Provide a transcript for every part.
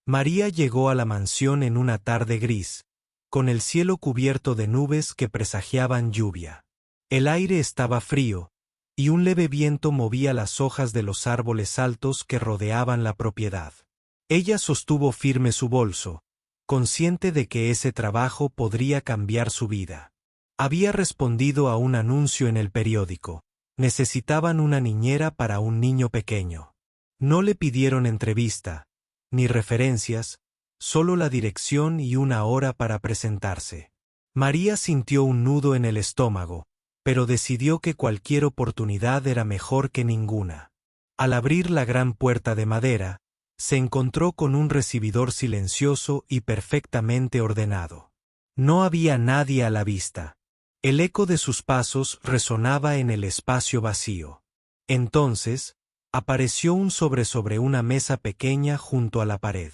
María llegó a la mansión en una tarde gris, con el cielo cubierto de nubes que presagiaban lluvia. El aire estaba frío, y un leve viento movía las hojas de los árboles altos que rodeaban la propiedad. Ella sostuvo firme su bolso, consciente de que ese trabajo podría cambiar su vida. Había respondido a un anuncio en el periódico. Necesitaban una niñera para un niño pequeño. No le pidieron entrevista, ni referencias, solo la dirección y una hora para presentarse. María sintió un nudo en el estómago, pero decidió que cualquier oportunidad era mejor que ninguna. Al abrir la gran puerta de madera, se encontró con un recibidor silencioso y perfectamente ordenado. No había nadie a la vista. El eco de sus pasos resonaba en el espacio vacío. Entonces, apareció un sobre una mesa pequeña junto a la pared.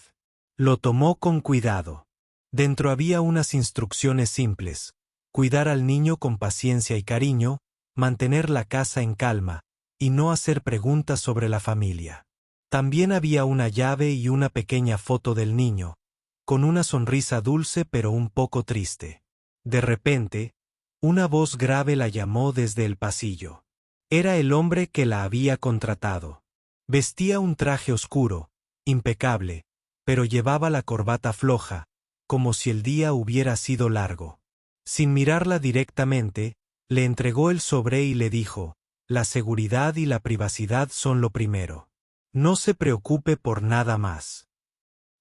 Lo tomó con cuidado. Dentro había unas instrucciones simples: cuidar al niño con paciencia y cariño, mantener la casa en calma, y no hacer preguntas sobre la familia. También había una llave y una pequeña foto del niño, con una sonrisa dulce pero un poco triste. De repente, una voz grave la llamó desde el pasillo. Era el hombre que la había contratado. Vestía un traje oscuro, impecable, pero llevaba la corbata floja, como si el día hubiera sido largo. Sin mirarla directamente, le entregó el sobre y le dijo: la seguridad y la privacidad son lo primero. No se preocupe por nada más.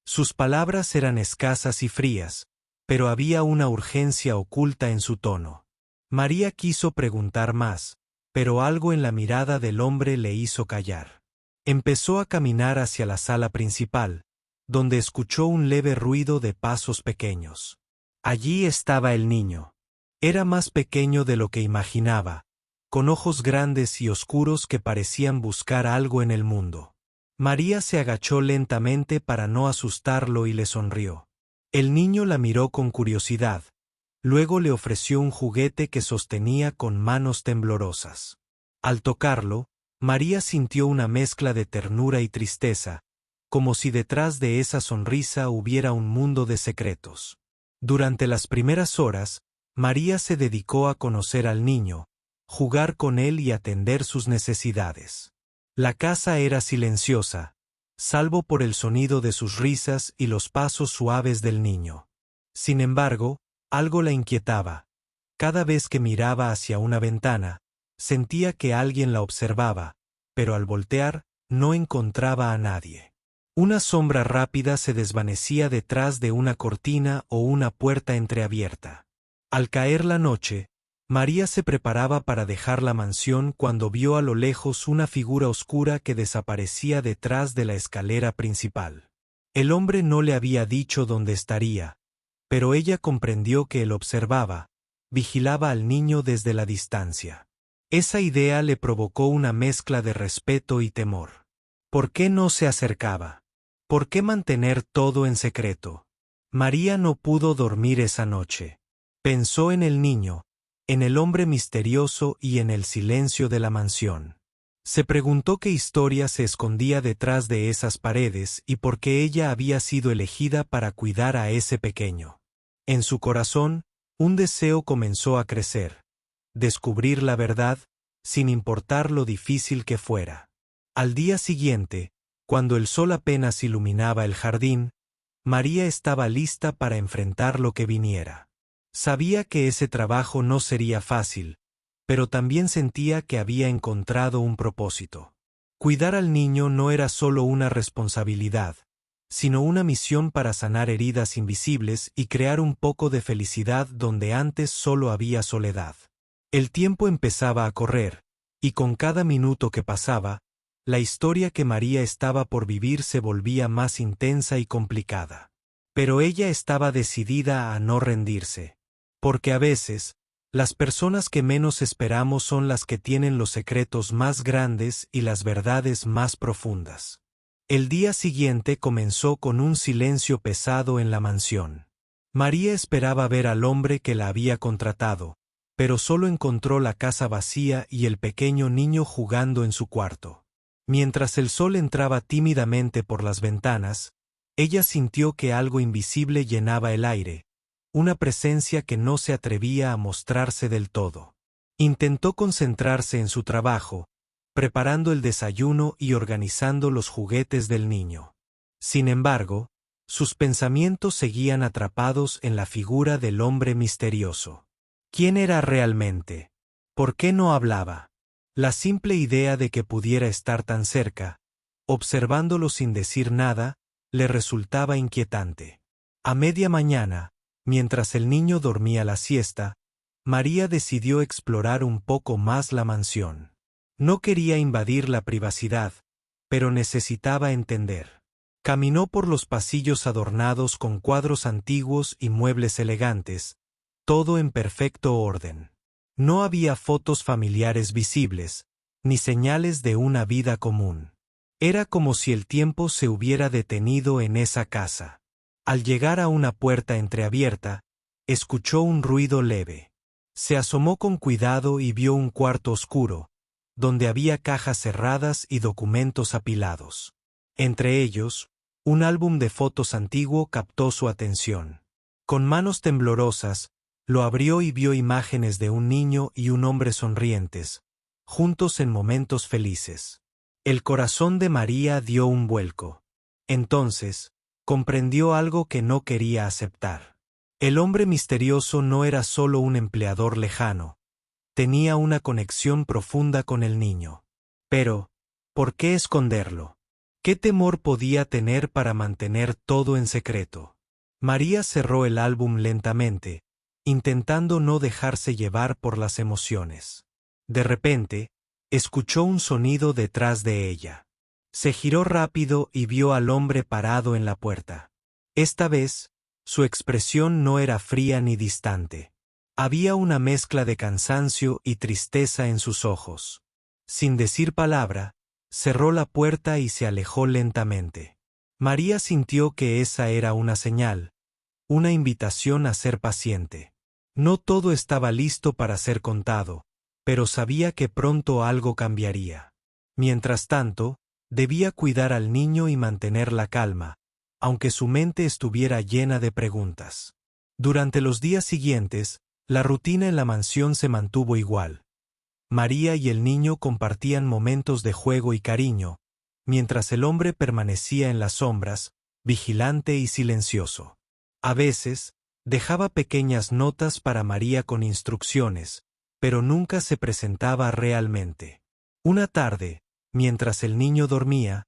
Sus palabras eran escasas y frías, pero había una urgencia oculta en su tono. María quiso preguntar más, pero algo en la mirada del hombre le hizo callar. Empezó a caminar hacia la sala principal, donde escuchó un leve ruido de pasos pequeños. Allí estaba el niño. Era más pequeño de lo que imaginaba, con ojos grandes y oscuros que parecían buscar algo en el mundo. María se agachó lentamente para no asustarlo y le sonrió. El niño la miró con curiosidad. Luego le ofreció un juguete que sostenía con manos temblorosas. Al tocarlo, María sintió una mezcla de ternura y tristeza, como si detrás de esa sonrisa hubiera un mundo de secretos. Durante las primeras horas, María se dedicó a conocer al niño, jugar con él y atender sus necesidades. La casa era silenciosa, salvo por el sonido de sus risas y los pasos suaves del niño. Sin embargo, algo la inquietaba. Cada vez que miraba hacia una ventana, sentía que alguien la observaba, pero al voltear, no encontraba a nadie. Una sombra rápida se desvanecía detrás de una cortina o una puerta entreabierta. Al caer la noche, María se preparaba para dejar la mansión cuando vio a lo lejos una figura oscura que desaparecía detrás de la escalera principal. El hombre no le había dicho dónde estaría, pero ella comprendió que él observaba, vigilaba al niño desde la distancia. Esa idea le provocó una mezcla de respeto y temor. ¿Por qué no se acercaba? ¿Por qué mantener todo en secreto? María no pudo dormir esa noche. Pensó en el niño, en el hombre misterioso y en el silencio de la mansión. Se preguntó qué historia se escondía detrás de esas paredes y por qué ella había sido elegida para cuidar a ese pequeño. En su corazón, un deseo comenzó a crecer: descubrir la verdad, sin importar lo difícil que fuera. Al día siguiente, cuando el sol apenas iluminaba el jardín, María estaba lista para enfrentar lo que viniera. Sabía que ese trabajo no sería fácil, pero también sentía que había encontrado un propósito. Cuidar al niño no era solo una responsabilidad, sino una misión para sanar heridas invisibles y crear un poco de felicidad donde antes solo había soledad. El tiempo empezaba a correr, y con cada minuto que pasaba, la historia que María estaba por vivir se volvía más intensa y complicada. Pero ella estaba decidida a no rendirse. Porque a veces, las personas que menos esperamos son las que tienen los secretos más grandes y las verdades más profundas. El día siguiente comenzó con un silencio pesado en la mansión. María esperaba ver al hombre que la había contratado, pero solo encontró la casa vacía y el pequeño niño jugando en su cuarto. Mientras el sol entraba tímidamente por las ventanas, Ella sintió que algo invisible llenaba el aire, una presencia que no se atrevía a mostrarse del todo. Intentó concentrarse en su trabajo, preparando el desayuno y organizando los juguetes del niño. Sin embargo, sus pensamientos seguían atrapados en la figura del hombre misterioso. ¿Quién era realmente? ¿Por qué no hablaba? La simple idea de que pudiera estar tan cerca, observándolo sin decir nada, le resultaba inquietante. A media mañana, mientras el niño dormía la siesta, María decidió explorar un poco más la mansión. No quería invadir la privacidad, pero necesitaba entender. Caminó por los pasillos adornados con cuadros antiguos y muebles elegantes, todo en perfecto orden. No había fotos familiares visibles, ni señales de una vida común. Era como si el tiempo se hubiera detenido en esa casa. Al llegar a una puerta entreabierta, escuchó un ruido leve. Se asomó con cuidado y vio un cuarto oscuro, donde había cajas cerradas y documentos apilados. Entre ellos, un álbum de fotos antiguo captó su atención. Con manos temblorosas, lo abrió y vio imágenes de un niño y un hombre sonrientes, juntos en momentos felices. El corazón de María dio un vuelco. Entonces, comprendió algo que no quería aceptar. El hombre misterioso no era solo un empleador lejano, tenía una conexión profunda con el niño. Pero, ¿por qué esconderlo? ¿Qué temor podía tener para mantener todo en secreto? María cerró el álbum lentamente, intentando no dejarse llevar por las emociones. De repente, escuchó un sonido detrás de ella. Se giró rápido y vio al hombre parado en la puerta. Esta vez, su expresión no era fría ni distante. Había una mezcla de cansancio y tristeza en sus ojos. Sin decir palabra, cerró la puerta y se alejó lentamente. María sintió que esa era una señal, una invitación a ser paciente. No todo estaba listo para ser contado, pero sabía que pronto algo cambiaría. Mientras tanto, debía cuidar al niño y mantener la calma, aunque su mente estuviera llena de preguntas. Durante los días siguientes, la rutina en la mansión se mantuvo igual. María y el niño compartían momentos de juego y cariño, mientras el hombre permanecía en las sombras, vigilante y silencioso. A veces, dejaba pequeñas notas para María con instrucciones, pero nunca se presentaba realmente. Una tarde, mientras el niño dormía,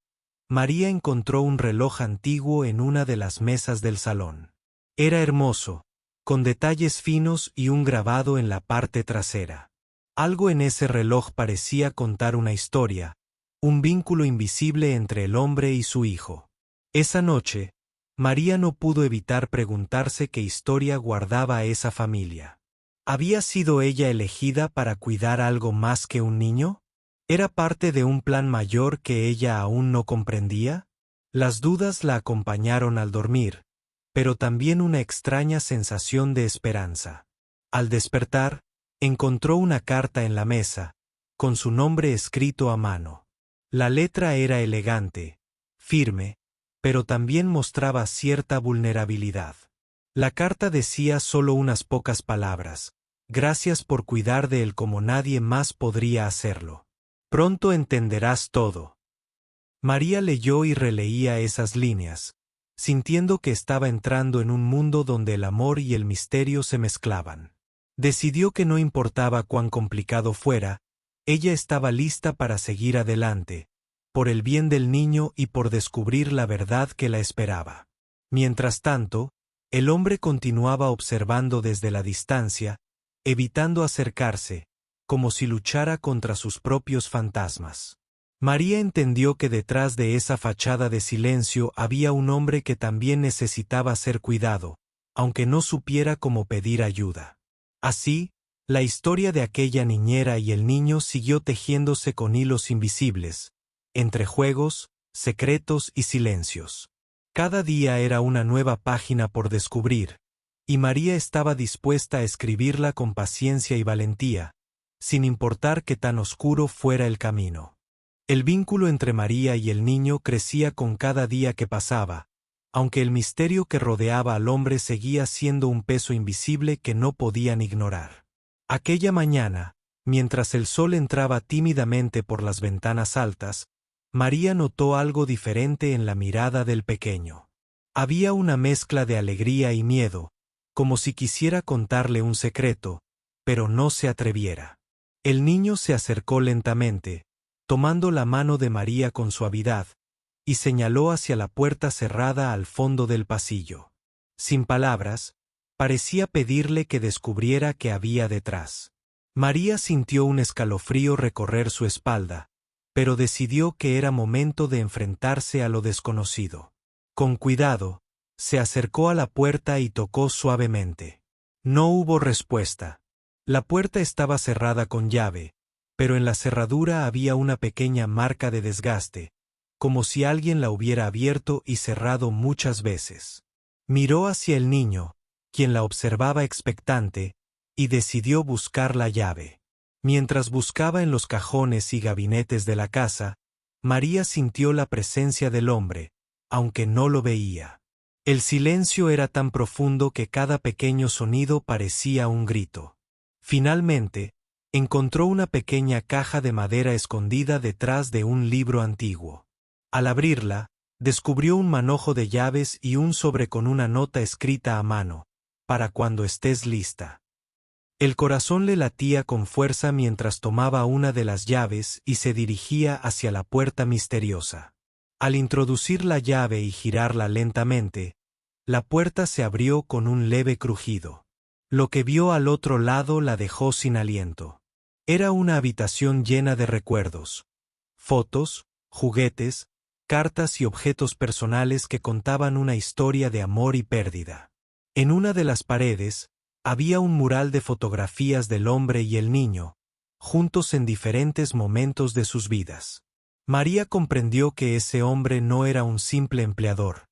María encontró un reloj antiguo en una de las mesas del salón. Era hermoso, con detalles finos y un grabado en la parte trasera. Algo en ese reloj parecía contar una historia, un vínculo invisible entre el hombre y su hijo. Esa noche, María no pudo evitar preguntarse qué historia guardaba esa familia. ¿Había sido ella elegida para cuidar algo más que un niño? ¿Era parte de un plan mayor que ella aún no comprendía? Las dudas la acompañaron al dormir, pero también una extraña sensación de esperanza. Al despertar, encontró una carta en la mesa, con su nombre escrito a mano. La letra era elegante, firme, pero también mostraba cierta vulnerabilidad. La carta decía solo unas pocas palabras: «Gracias por cuidar de él como nadie más podría hacerlo. Pronto entenderás todo». María leyó y releía esas líneas, sintiendo que estaba entrando en un mundo donde el amor y el misterio se mezclaban. Decidió que no importaba cuán complicado fuera, ella estaba lista para seguir adelante, por el bien del niño y por descubrir la verdad que la esperaba. Mientras tanto, el hombre continuaba observando desde la distancia, evitando acercarse, como si luchara contra sus propios fantasmas. María entendió que detrás de esa fachada de silencio había un hombre que también necesitaba ser cuidado, aunque no supiera cómo pedir ayuda. Así, la historia de aquella niñera y el niño siguió tejiéndose con hilos invisibles, entre juegos, secretos y silencios. Cada día era una nueva página por descubrir, y María estaba dispuesta a escribirla con paciencia y valentía, sin importar qué tan oscuro fuera el camino. El vínculo entre María y el niño crecía con cada día que pasaba, aunque el misterio que rodeaba al hombre seguía siendo un peso invisible que no podían ignorar. Aquella mañana, mientras el sol entraba tímidamente por las ventanas altas, María notó algo diferente en la mirada del pequeño. Había una mezcla de alegría y miedo, como si quisiera contarle un secreto, pero no se atreviera. El niño se acercó lentamente, tomando la mano de María con suavidad, y señaló hacia la puerta cerrada al fondo del pasillo. Sin palabras, parecía pedirle que descubriera qué había detrás. María sintió un escalofrío recorrer su espalda, pero decidió que era momento de enfrentarse a lo desconocido. Con cuidado, se acercó a la puerta y tocó suavemente. No hubo respuesta. La puerta estaba cerrada con llave, pero en la cerradura había una pequeña marca de desgaste, como si alguien la hubiera abierto y cerrado muchas veces. Miró hacia el niño, quien la observaba expectante, y decidió buscar la llave. Mientras buscaba en los cajones y gabinetes de la casa, María sintió la presencia del hombre, aunque no lo veía. El silencio era tan profundo que cada pequeño sonido parecía un grito. Finalmente, encontró una pequeña caja de madera escondida detrás de un libro antiguo. Al abrirla, descubrió un manojo de llaves y un sobre con una nota escrita a mano, para cuando estés lista. El corazón le latía con fuerza mientras tomaba una de las llaves y se dirigía hacia la puerta misteriosa. Al introducir la llave y girarla lentamente, la puerta se abrió con un leve crujido. Lo que vio al otro lado la dejó sin aliento. Era una habitación llena de recuerdos, fotos, juguetes, cartas y objetos personales que contaban una historia de amor y pérdida. En una de las paredes, había un mural de fotografías del hombre y el niño, juntos en diferentes momentos de sus vidas. María comprendió que ese hombre no era un simple empleador.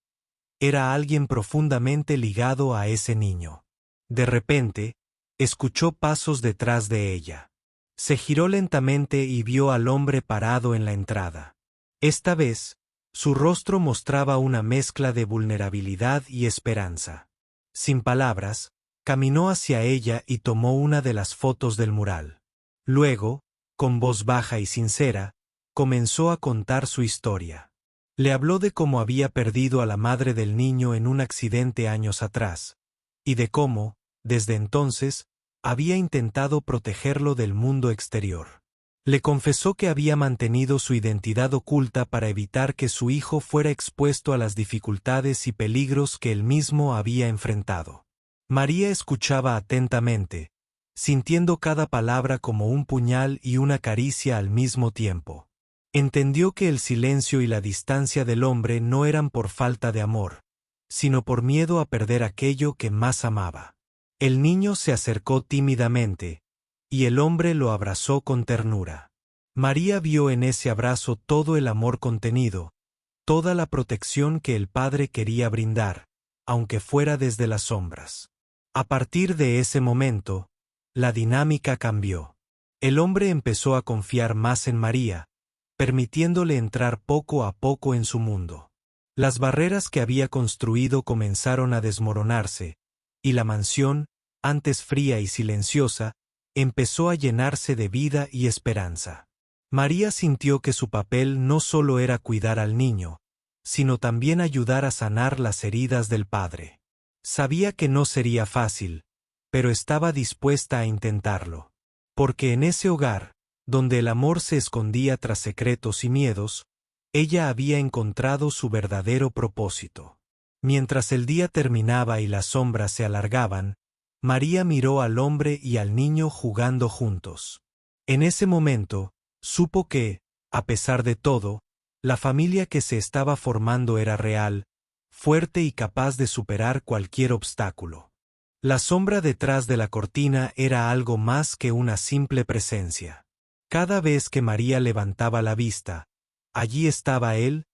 Era alguien profundamente ligado a ese niño. De repente, escuchó pasos detrás de ella. Se giró lentamente y vio al hombre parado en la entrada. Esta vez, su rostro mostraba una mezcla de vulnerabilidad y esperanza. Sin palabras, caminó hacia ella y tomó una de las fotos del mural. Luego, con voz baja y sincera, comenzó a contar su historia. Le habló de cómo había perdido a la madre del niño en un accidente años atrás, y de cómo, desde entonces, había intentado protegerlo del mundo exterior. Le confesó que había mantenido su identidad oculta para evitar que su hijo fuera expuesto a las dificultades y peligros que él mismo había enfrentado. María escuchaba atentamente, sintiendo cada palabra como un puñal y una caricia al mismo tiempo. Entendió que el silencio y la distancia del hombre no eran por falta de amor, sino por miedo a perder aquello que más amaba. El niño se acercó tímidamente, y el hombre lo abrazó con ternura. María vio en ese abrazo todo el amor contenido, toda la protección que el padre quería brindar, aunque fuera desde las sombras. A partir de ese momento, la dinámica cambió. El hombre empezó a confiar más en María, permitiéndole entrar poco a poco en su mundo. Las barreras que había construido comenzaron a desmoronarse, y la mansión, antes fría y silenciosa, empezó a llenarse de vida y esperanza. María sintió que su papel no solo era cuidar al niño, sino también ayudar a sanar las heridas del padre. Sabía que no sería fácil, pero estaba dispuesta a intentarlo. Porque en ese hogar, donde el amor se escondía tras secretos y miedos, ella había encontrado su verdadero propósito. Mientras el día terminaba y las sombras se alargaban, María miró al hombre y al niño jugando juntos. En ese momento, supo que, a pesar de todo, la familia que se estaba formando era real, fuerte y capaz de superar cualquier obstáculo. La sombra detrás de la cortina era algo más que una simple presencia. Cada vez que María levantaba la vista, allí estaba él,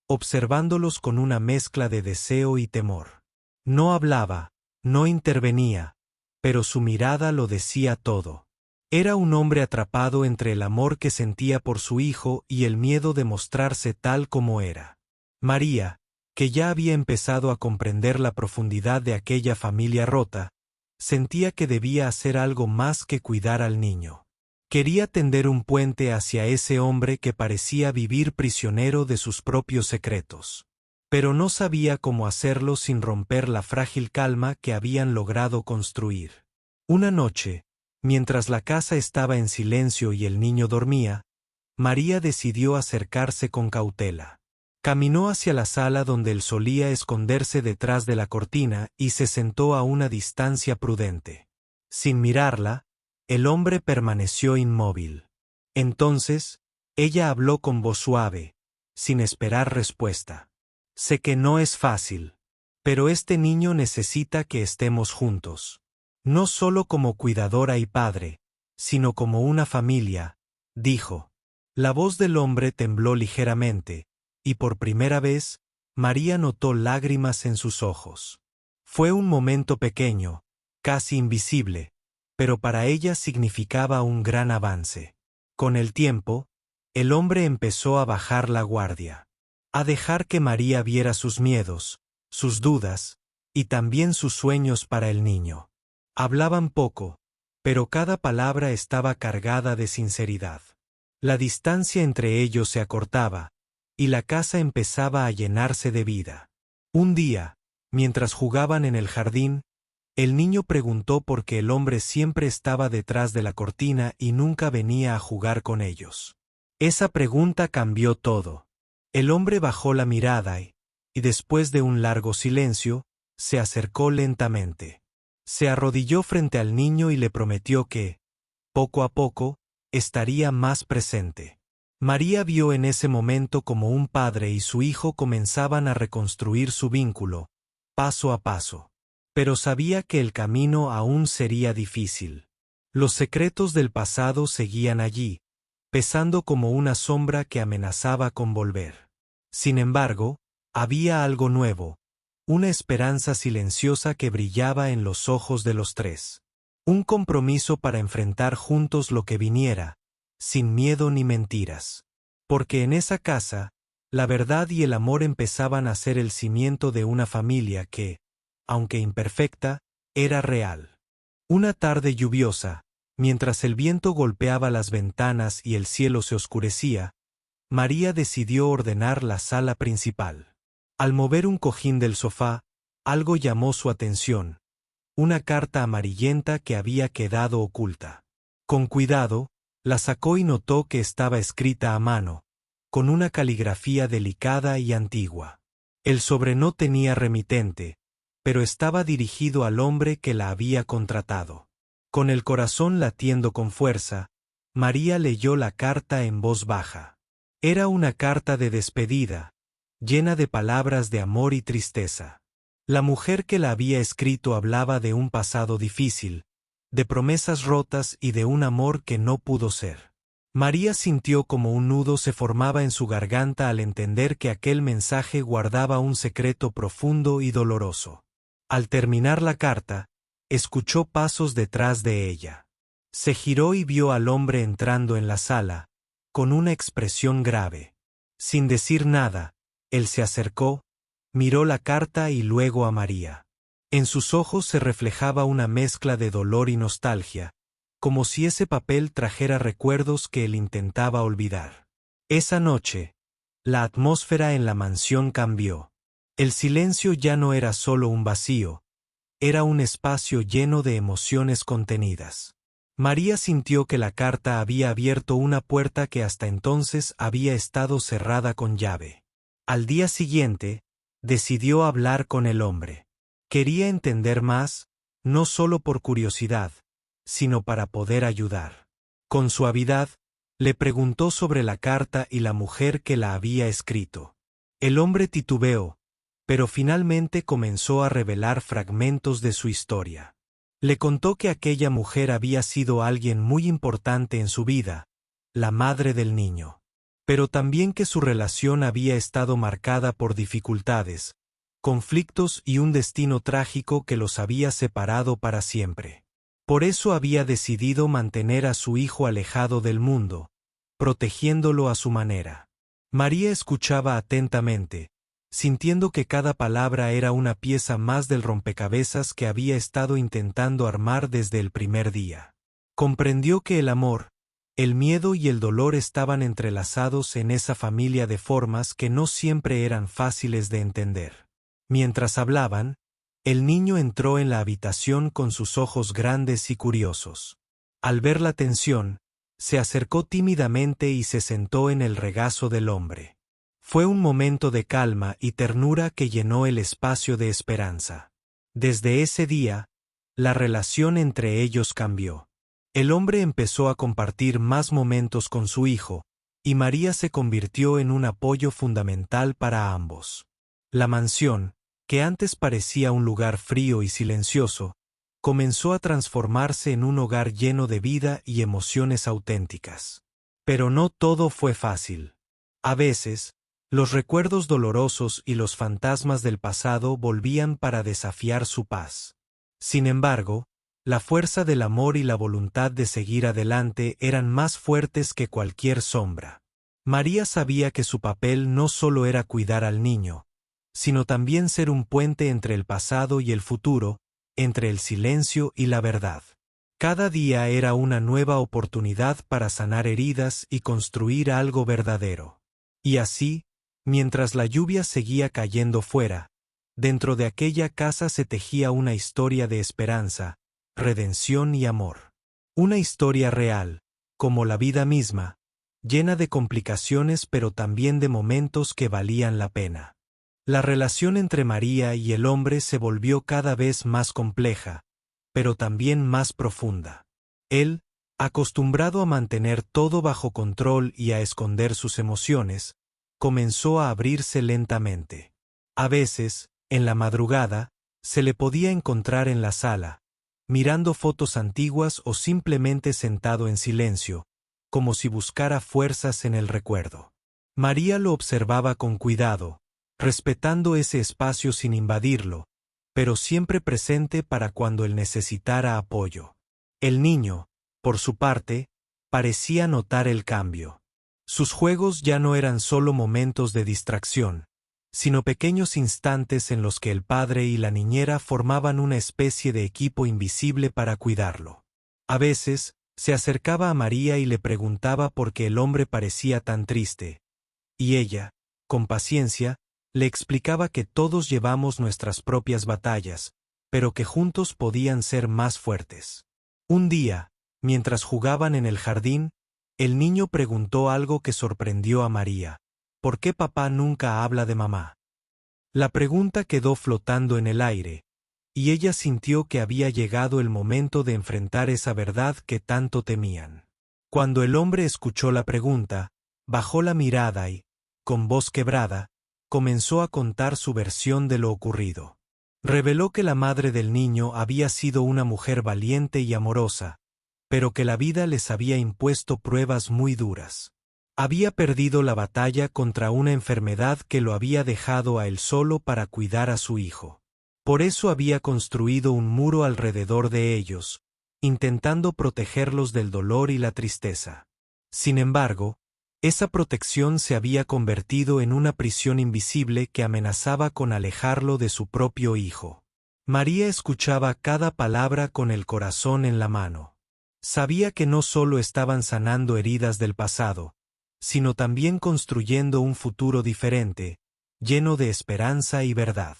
observándolos con una mezcla de deseo y temor. No hablaba, no intervenía, pero su mirada lo decía todo. Era un hombre atrapado entre el amor que sentía por su hijo y el miedo de mostrarse tal como era. María, que ya había empezado a comprender la profundidad de aquella familia rota, sentía que debía hacer algo más que cuidar al niño. Quería tender un puente hacia ese hombre que parecía vivir prisionero de sus propios secretos. Pero no sabía cómo hacerlo sin romper la frágil calma que habían logrado construir. Una noche, mientras la casa estaba en silencio y el niño dormía, María decidió acercarse con cautela. Caminó hacia la sala donde él solía esconderse detrás de la cortina y se sentó a una distancia prudente. Sin mirarla, el hombre permaneció inmóvil. Entonces, ella habló con voz suave, sin esperar respuesta. Sé que no es fácil, pero este niño necesita que estemos juntos. No solo como cuidadora y padre, sino como una familia, dijo. La voz del hombre tembló ligeramente, y por primera vez, María notó lágrimas en sus ojos. Fue un momento pequeño, casi invisible, pero para ella significaba un gran avance. Con el tiempo, el hombre empezó a bajar la guardia, a dejar que María viera sus miedos, sus dudas, y también sus sueños para el niño. Hablaban poco, pero cada palabra estaba cargada de sinceridad. La distancia entre ellos se acortaba, y la casa empezaba a llenarse de vida. Un día, mientras jugaban en el jardín, el niño preguntó por qué el hombre siempre estaba detrás de la cortina y nunca venía a jugar con ellos. Esa pregunta cambió todo. El hombre bajó la mirada y después de un largo silencio, se acercó lentamente. Se arrodilló frente al niño y le prometió que, poco a poco, estaría más presente. María vio en ese momento como un padre y su hijo comenzaban a reconstruir su vínculo, paso a paso. Pero sabía que el camino aún sería difícil. Los secretos del pasado seguían allí, pesando como una sombra que amenazaba con volver. Sin embargo, había algo nuevo, una esperanza silenciosa que brillaba en los ojos de los tres. Un compromiso para enfrentar juntos lo que viniera, sin miedo ni mentiras. Porque en esa casa, la verdad y el amor empezaban a ser el cimiento de una familia que, aunque imperfecta, era real. Una tarde lluviosa, mientras el viento golpeaba las ventanas y el cielo se oscurecía, María decidió ordenar la sala principal. Al mover un cojín del sofá, algo llamó su atención, una carta amarillenta que había quedado oculta. Con cuidado, la sacó y notó que estaba escrita a mano, con una caligrafía delicada y antigua. El sobre no tenía remitente, pero estaba dirigido al hombre que la había contratado. Con el corazón latiendo con fuerza, María leyó la carta en voz baja. Era una carta de despedida, llena de palabras de amor y tristeza. La mujer que la había escrito hablaba de un pasado difícil, de promesas rotas y de un amor que no pudo ser. María sintió como un nudo se formaba en su garganta al entender que aquel mensaje guardaba un secreto profundo y doloroso. Al terminar la carta, escuchó pasos detrás de ella. Se giró y vio al hombre entrando en la sala, con una expresión grave. Sin decir nada, él se acercó, miró la carta y luego a María. En sus ojos se reflejaba una mezcla de dolor y nostalgia, como si ese papel trajera recuerdos que él intentaba olvidar. Esa noche, la atmósfera en la mansión cambió. El silencio ya no era solo un vacío, era un espacio lleno de emociones contenidas. María sintió que la carta había abierto una puerta que hasta entonces había estado cerrada con llave. Al día siguiente, decidió hablar con el hombre. Quería entender más, no solo por curiosidad, sino para poder ayudar. Con suavidad, le preguntó sobre la carta y la mujer que la había escrito. El hombre titubeó, pero finalmente comenzó a revelar fragmentos de su historia. Le contó que aquella mujer había sido alguien muy importante en su vida, la madre del niño. Pero también que su relación había estado marcada por dificultades, conflictos y un destino trágico que los había separado para siempre. Por eso había decidido mantener a su hijo alejado del mundo, protegiéndolo a su manera. María escuchaba atentamente, sintiendo que cada palabra era una pieza más del rompecabezas que había estado intentando armar desde el primer día. Comprendió que el amor, el miedo y el dolor estaban entrelazados en esa familia de formas que no siempre eran fáciles de entender. Mientras hablaban, el niño entró en la habitación con sus ojos grandes y curiosos. Al ver la tensión, se acercó tímidamente y se sentó en el regazo del hombre. Fue un momento de calma y ternura que llenó el espacio de esperanza. Desde ese día, la relación entre ellos cambió. El hombre empezó a compartir más momentos con su hijo, y María se convirtió en un apoyo fundamental para ambos. La mansión, que antes parecía un lugar frío y silencioso, comenzó a transformarse en un hogar lleno de vida y emociones auténticas. Pero no todo fue fácil. A veces, los recuerdos dolorosos y los fantasmas del pasado volvían para desafiar su paz. Sin embargo, la fuerza del amor y la voluntad de seguir adelante eran más fuertes que cualquier sombra. María sabía que su papel no solo era cuidar al niño, sino también ser un puente entre el pasado y el futuro, entre el silencio y la verdad. Cada día era una nueva oportunidad para sanar heridas y construir algo verdadero. Y así, mientras la lluvia seguía cayendo fuera, dentro de aquella casa se tejía una historia de esperanza, redención y amor. Una historia real, como la vida misma, llena de complicaciones pero también de momentos que valían la pena. La relación entre María y el hombre se volvió cada vez más compleja, pero también más profunda. Él, acostumbrado a mantener todo bajo control y a esconder sus emociones, comenzó a abrirse lentamente. A veces, en la madrugada, se le podía encontrar en la sala, mirando fotos antiguas o simplemente sentado en silencio, como si buscara fuerzas en el recuerdo. María lo observaba con cuidado, respetando ese espacio sin invadirlo, pero siempre presente para cuando él necesitara apoyo. El niño, por su parte, parecía notar el cambio. Sus juegos ya no eran solo momentos de distracción, sino pequeños instantes en los que el padre y la niñera formaban una especie de equipo invisible para cuidarlo. A veces, se acercaba a María y le preguntaba por qué el hombre parecía tan triste, y ella, con paciencia, le explicaba que todos llevamos nuestras propias batallas, pero que juntos podían ser más fuertes. Un día, mientras jugaban en el jardín, el niño preguntó algo que sorprendió a María: ¿por qué papá nunca habla de mamá? La pregunta quedó flotando en el aire, y ella sintió que había llegado el momento de enfrentar esa verdad que tanto temían. Cuando el hombre escuchó la pregunta, bajó la mirada y, con voz quebrada, comenzó a contar su versión de lo ocurrido. Reveló que la madre del niño había sido una mujer valiente y amorosa, pero que la vida les había impuesto pruebas muy duras. Había perdido la batalla contra una enfermedad que lo había dejado a él solo para cuidar a su hijo. Por eso había construido un muro alrededor de ellos, intentando protegerlos del dolor y la tristeza. Sin embargo, esa protección se había convertido en una prisión invisible que amenazaba con alejarlo de su propio hijo. María escuchaba cada palabra con el corazón en la mano. Sabía que no solo estaban sanando heridas del pasado, sino también construyendo un futuro diferente, lleno de esperanza y verdad.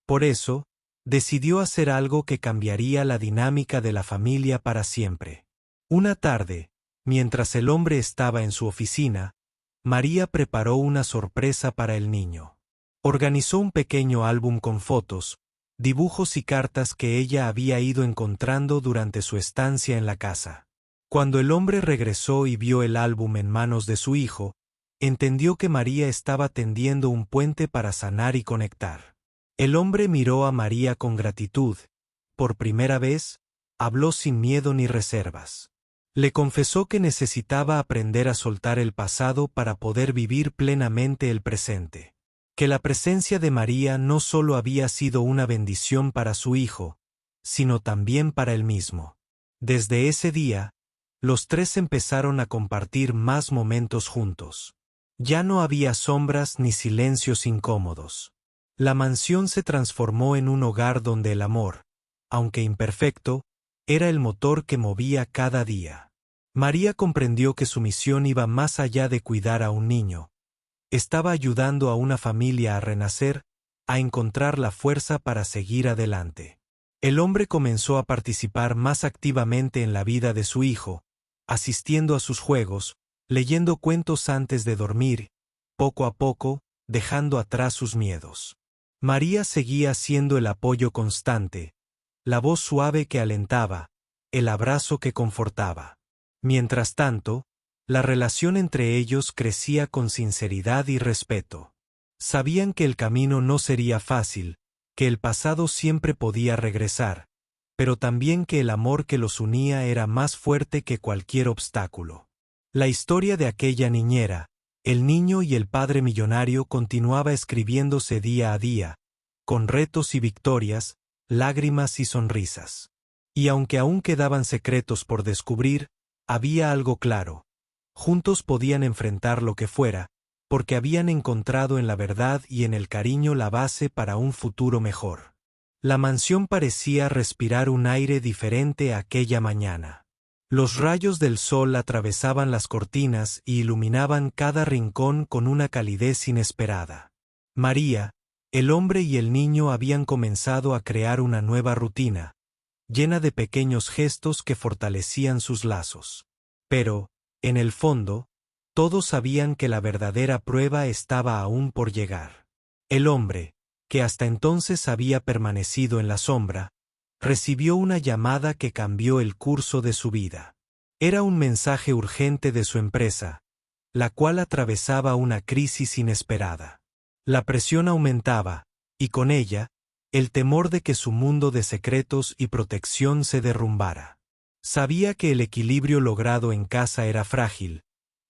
Por eso, decidió hacer algo que cambiaría la dinámica de la familia para siempre. Una tarde, mientras el hombre estaba en su oficina, María preparó una sorpresa para el niño. Organizó un pequeño álbum con fotos, dibujos y cartas que ella había ido encontrando durante su estancia en la casa. Cuando el hombre regresó y vio el álbum en manos de su hijo, entendió que María estaba tendiendo un puente para sanar y conectar. El hombre miró a María con gratitud. Por primera vez, habló sin miedo ni reservas. Le confesó que necesitaba aprender a soltar el pasado para poder vivir plenamente el presente. Que la presencia de María no solo había sido una bendición para su hijo, sino también para él mismo. Desde ese día, los tres empezaron a compartir más momentos juntos. Ya no había sombras ni silencios incómodos. La mansión se transformó en un hogar donde el amor, aunque imperfecto, era el motor que movía cada día. María comprendió que su misión iba más allá de cuidar a un niño. Estaba ayudando a una familia a renacer, a encontrar la fuerza para seguir adelante. El hombre comenzó a participar más activamente en la vida de su hijo, asistiendo a sus juegos, leyendo cuentos antes de dormir, poco a poco, dejando atrás sus miedos. María seguía siendo el apoyo constante, la voz suave que alentaba, el abrazo que confortaba. Mientras tanto, la relación entre ellos crecía con sinceridad y respeto. Sabían que el camino no sería fácil, que el pasado siempre podía regresar, pero también que el amor que los unía era más fuerte que cualquier obstáculo. La historia de aquella niñera, el niño y el padre millonario continuaba escribiéndose día a día, con retos y victorias, lágrimas y sonrisas. Y aunque aún quedaban secretos por descubrir, había algo claro. Juntos podían enfrentar lo que fuera, porque habían encontrado en la verdad y en el cariño la base para un futuro mejor. La mansión parecía respirar un aire diferente aquella mañana. Los rayos del sol atravesaban las cortinas y iluminaban cada rincón con una calidez inesperada. María, el hombre y el niño habían comenzado a crear una nueva rutina, llena de pequeños gestos que fortalecían sus lazos. Pero, en el fondo, todos sabían que la verdadera prueba estaba aún por llegar. El hombre, que hasta entonces había permanecido en la sombra, recibió una llamada que cambió el curso de su vida. Era un mensaje urgente de su empresa, la cual atravesaba una crisis inesperada. La presión aumentaba, y con ella, el temor de que su mundo de secretos y protección se derrumbara. Sabía que el equilibrio logrado en casa era frágil,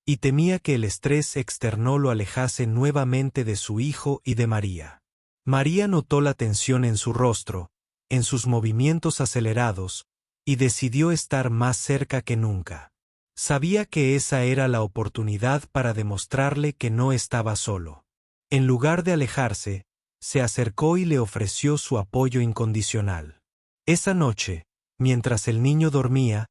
y temía que el estrés externo lo alejase nuevamente de su hijo y de María. María notó la tensión en su rostro, en sus movimientos acelerados, y decidió estar más cerca que nunca. Sabía que esa era la oportunidad para demostrarle que no estaba solo. En lugar de alejarse, se acercó y le ofreció su apoyo incondicional. Esa noche, mientras el niño dormía,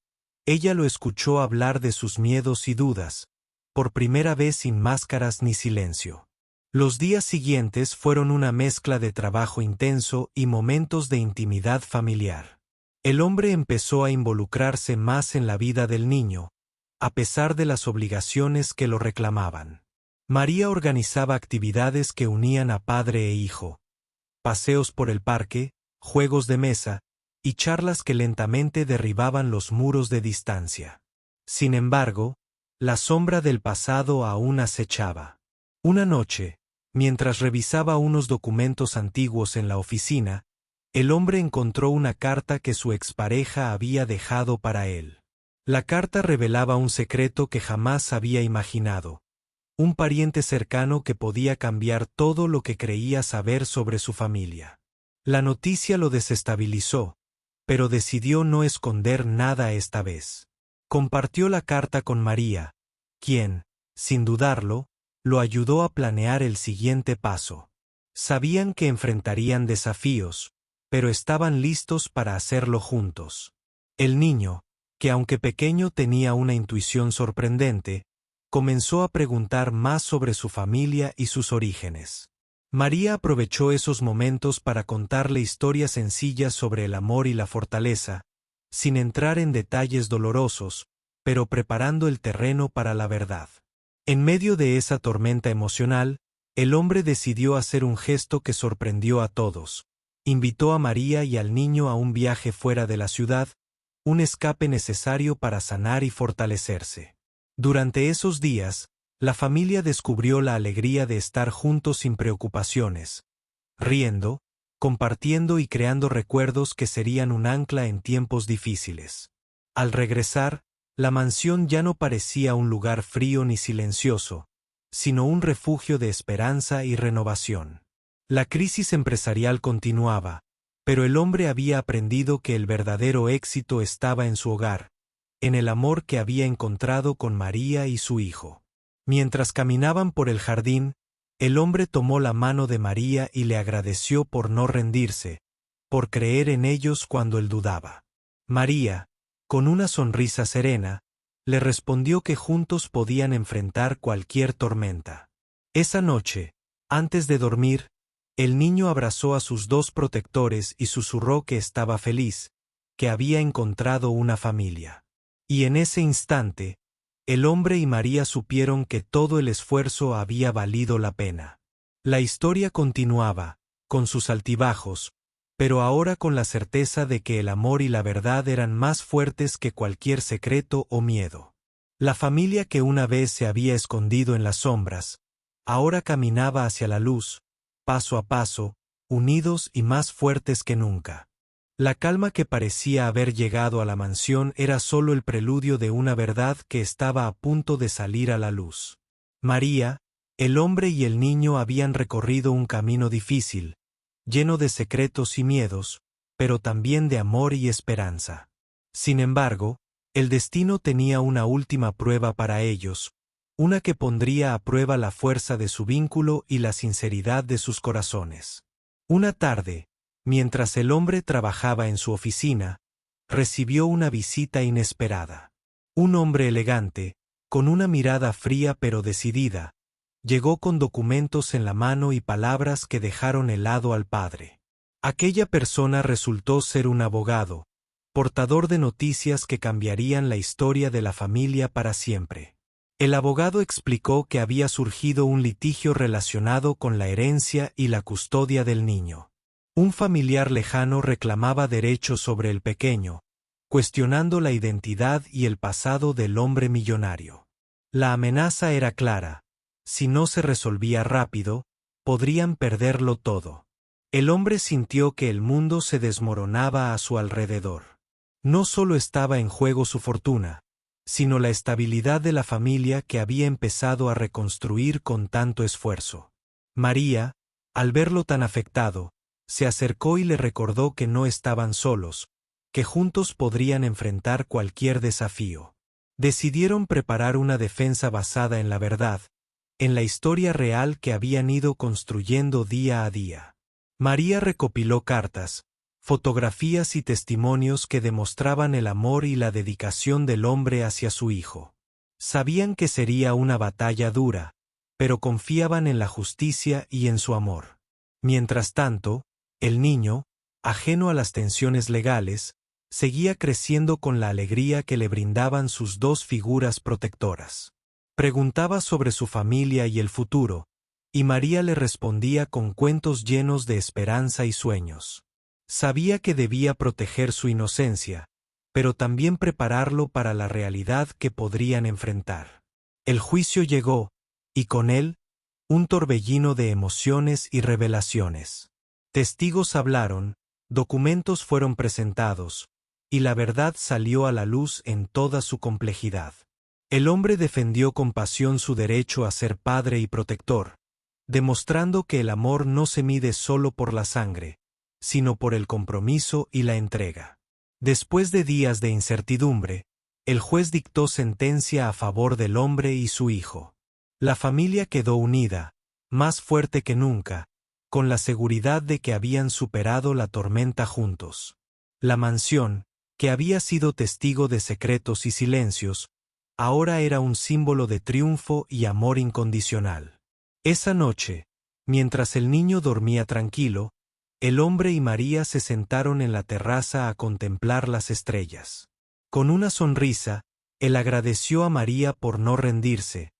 ella lo escuchó hablar de sus miedos y dudas, por primera vez sin máscaras ni silencio. Los días siguientes fueron una mezcla de trabajo intenso y momentos de intimidad familiar. El hombre empezó a involucrarse más en la vida del niño, a pesar de las obligaciones que lo reclamaban. María organizaba actividades que unían a padre e hijo, paseos por el parque, juegos de mesa, y charlas que lentamente derribaban los muros de distancia. Sin embargo, la sombra del pasado aún acechaba. Una noche, mientras revisaba unos documentos antiguos en la oficina, el hombre encontró una carta que su expareja había dejado para él. La carta revelaba un secreto que jamás había imaginado, un pariente cercano que podía cambiar todo lo que creía saber sobre su familia. La noticia lo desestabilizó, pero decidió no esconder nada esta vez. Compartió la carta con María, quien, sin dudarlo, lo ayudó a planear el siguiente paso. Sabían que enfrentarían desafíos, pero estaban listos para hacerlo juntos. El niño, que aunque pequeño tenía una intuición sorprendente, comenzó a preguntar más sobre su familia y sus orígenes. María aprovechó esos momentos para contarle historias sencillas sobre el amor y la fortaleza, sin entrar en detalles dolorosos, pero preparando el terreno para la verdad. En medio de esa tormenta emocional, el hombre decidió hacer un gesto que sorprendió a todos. Invitó a María y al niño a un viaje fuera de la ciudad, un escape necesario para sanar y fortalecerse. Durante esos días, la familia descubrió la alegría de estar juntos sin preocupaciones, riendo, compartiendo y creando recuerdos que serían un ancla en tiempos difíciles. Al regresar, la mansión ya no parecía un lugar frío ni silencioso, sino un refugio de esperanza y renovación. La crisis empresarial continuaba, pero el hombre había aprendido que el verdadero éxito estaba en su hogar, en el amor que había encontrado con María y su hijo. Mientras caminaban por el jardín, el hombre tomó la mano de María y le agradeció por no rendirse, por creer en ellos cuando él dudaba. María, con una sonrisa serena, le respondió que juntos podían enfrentar cualquier tormenta. Esa noche, antes de dormir, el niño abrazó a sus dos protectores y susurró que estaba feliz, que había encontrado una familia. Y en ese instante, el hombre y María supieron que todo el esfuerzo había valido la pena. La historia continuaba, con sus altibajos, pero ahora con la certeza de que el amor y la verdad eran más fuertes que cualquier secreto o miedo. La familia que una vez se había escondido en las sombras, ahora caminaba hacia la luz, paso a paso, unidos y más fuertes que nunca. La calma que parecía haber llegado a la mansión era solo el preludio de una verdad que estaba a punto de salir a la luz. María, el hombre y el niño habían recorrido un camino difícil, lleno de secretos y miedos, pero también de amor y esperanza. Sin embargo, el destino tenía una última prueba para ellos, una que pondría a prueba la fuerza de su vínculo y la sinceridad de sus corazones. Una tarde, mientras el hombre trabajaba en su oficina, recibió una visita inesperada. Un hombre elegante, con una mirada fría pero decidida, llegó con documentos en la mano y palabras que dejaron helado al padre. Aquella persona resultó ser un abogado, portador de noticias que cambiarían la historia de la familia para siempre. El abogado explicó que había surgido un litigio relacionado con la herencia y la custodia del niño. Un familiar lejano reclamaba derechos sobre el pequeño, cuestionando la identidad y el pasado del hombre millonario. La amenaza era clara: si no se resolvía rápido, podrían perderlo todo. El hombre sintió que el mundo se desmoronaba a su alrededor. No solo estaba en juego su fortuna, sino la estabilidad de la familia que había empezado a reconstruir con tanto esfuerzo. María, al verlo tan afectado, se acercó y le recordó que no estaban solos, que juntos podrían enfrentar cualquier desafío. Decidieron preparar una defensa basada en la verdad, en la historia real que habían ido construyendo día a día. María recopiló cartas, fotografías y testimonios que demostraban el amor y la dedicación del hombre hacia su hijo. Sabían que sería una batalla dura, pero confiaban en la justicia y en su amor. Mientras tanto, el niño, ajeno a las tensiones legales, seguía creciendo con la alegría que le brindaban sus dos figuras protectoras. Preguntaba sobre su familia y el futuro, y María le respondía con cuentos llenos de esperanza y sueños. Sabía que debía proteger su inocencia, pero también prepararlo para la realidad que podrían enfrentar. El juicio llegó, y con él, un torbellino de emociones y revelaciones. Testigos hablaron, documentos fueron presentados, y la verdad salió a la luz en toda su complejidad. El hombre defendió con pasión su derecho a ser padre y protector, demostrando que el amor no se mide solo por la sangre, sino por el compromiso y la entrega. Después de días de incertidumbre, el juez dictó sentencia a favor del hombre y su hijo. La familia quedó unida, más fuerte que nunca, con la seguridad de que habían superado la tormenta juntos. La mansión, que había sido testigo de secretos y silencios, ahora era un símbolo de triunfo y amor incondicional. Esa noche, mientras el niño dormía tranquilo, el hombre y María se sentaron en la terraza a contemplar las estrellas. Con una sonrisa, él agradeció a María por no rendirse,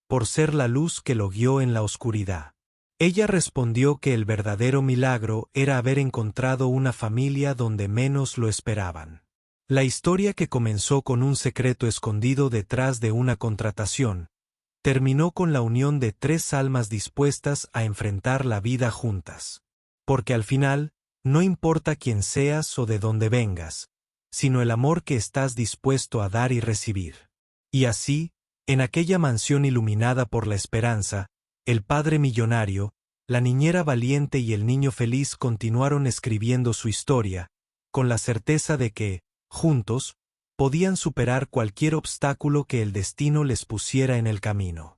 por ser la luz que lo guió en la oscuridad. Ella respondió que el verdadero milagro era haber encontrado una familia donde menos lo esperaban. La historia, que comenzó con un secreto escondido detrás de una contratación, terminó con la unión de tres almas dispuestas a enfrentar la vida juntas. Porque al final, no importa quién seas o de dónde vengas, sino el amor que estás dispuesto a dar y recibir. Y así, en aquella mansión iluminada por la esperanza, el padre millonario, la niñera valiente y el niño feliz continuaron escribiendo su historia, con la certeza de que, juntos, podían superar cualquier obstáculo que el destino les pusiera en el camino.